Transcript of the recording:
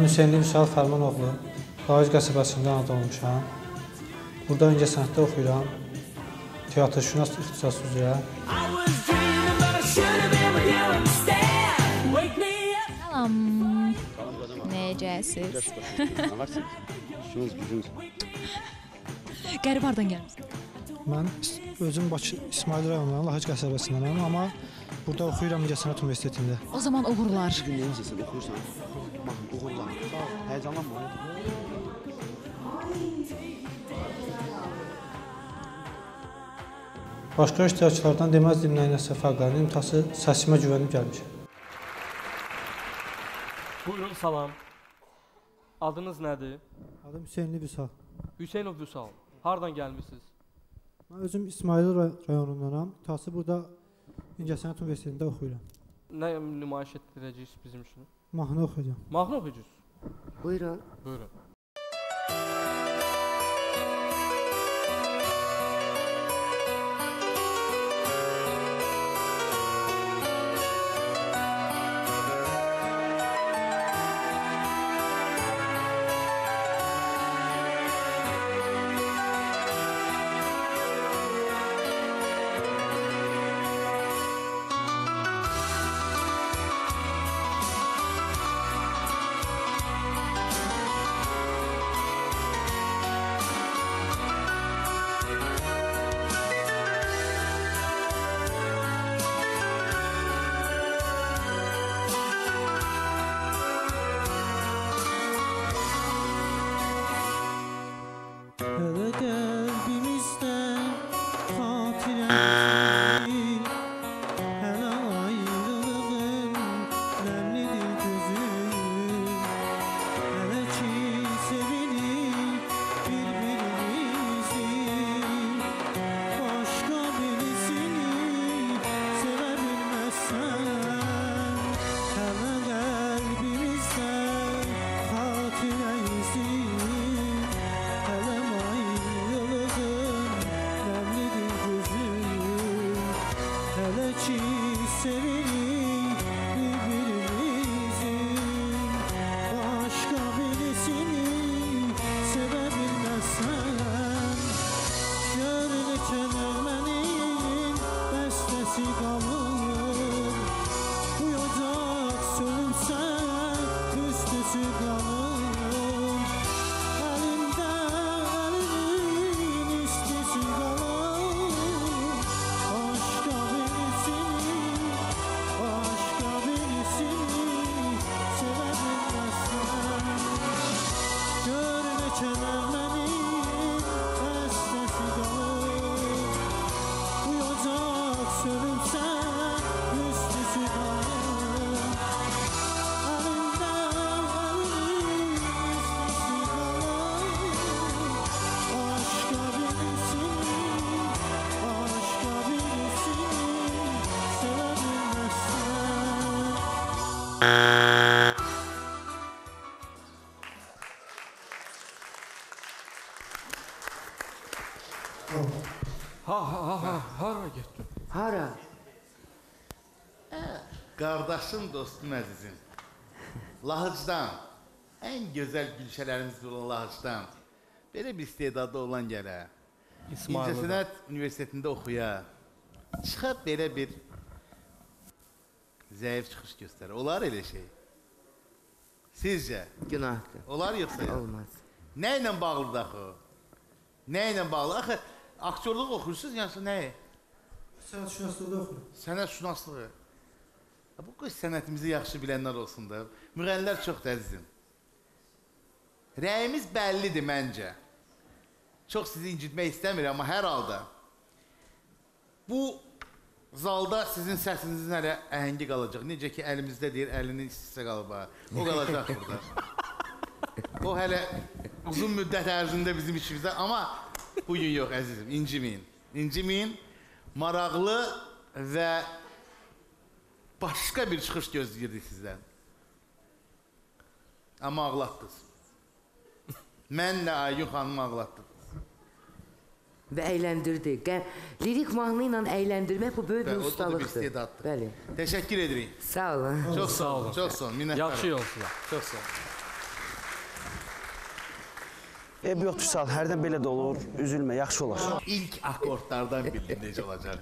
Mən Hüseynli Vüsal Fərmanoğlu, Bağız qəsəbəsində anadan olmuşam. Burada incəsənətdə oxuyuram. Teatrşünas ixtisas üzrə. Salam. Necəsiz? Nə varsın? İşiniz, gücünüz. Qərib hardan gəlmisiniz? Mən özüm Bakı İsmail rayonundan, Lahıc qəsəbəsindənəm, amma burada oxuyuram İncəsənət Universitetində. O zaman uğurlar. Bir gün necəsən, oxuyursan? Baxın, uğurlar. Həyəcanlanma. Başqa iştirakçılardan deməzdim nəyinəsə fərqlənir, imtası səsimə güvənib gəlmişəm. Buyurun, salam. Adınız nədir? Adım Hüseynli Vüsal. Hüseynov Vüsal. Hardan gəlmişsiniz? Mən özüm İsmail rayonundanam. İmtası burada İncəsənət Universitetində oxuyuram. Nə nümayiş etdirəcəksiniz bizim üçün? Mahnı oxuyacağam. Mahnı oxuyacaqsınız? Buyurun. Buyurun. Hara getdin? Hara? Qardaşım, dostum, əzizim. Lahıcdan, ən gözəl gülşələrimiz olan Lahıcdan belə bir istedadlı olan gələ. İncəsənət Universitetində oxuya. Çıxıb belə bir zəif çıxış göstərir. Olar elə şey? Sizcə? Günahdır. Olar yoxsa yox? Olmaz. Nə ilə bağlıdır axı? Nə ilə bağlı? Axı, aktyorluq oxuyursunuz, yəni nəyə? Sənətşünaslığı oxuyuram. Sənətşünaslığı. Bu qız sənətimizi yaxşı bilənlər olsun da. Müğənnilər çoxdur, əzizim. Rəyimiz bəllidir məncə. Çox sizi incitmək istəmir, amma hər halda bu zalda sizin səsinizin hələ əhəngi qalacaq. Necə ki, əlimizdə deyir, əlinin istisə qalıb. O qalacaq burada. O hələ uzun müddət ərzində bizim işimizdə. Amma bugün yox, əzizim, inciməyin. İnciməyin, maraqlı və başqa bir çıxış gözləyirdik sizdən. Amma ağlatdınız. Mənlə Aygün xanımı ağlatdınız. Və əyləndirdi. Lirik mahnı ilə əyləndirmək bu böyük bir ustalıqdır. O da bir istedaddır. Bəli. Təşəkkür edirik. Sağ olun. Çox sağ olun. Çox sağ olun. Minnətdarım. Yaxşı yolsunlar. Çox sağ olun. Ev yoxdur sağ ol, hərdən belə də olur. Üzülmə, yaxşı olar. İlk akordlardan bildin necə olacaq.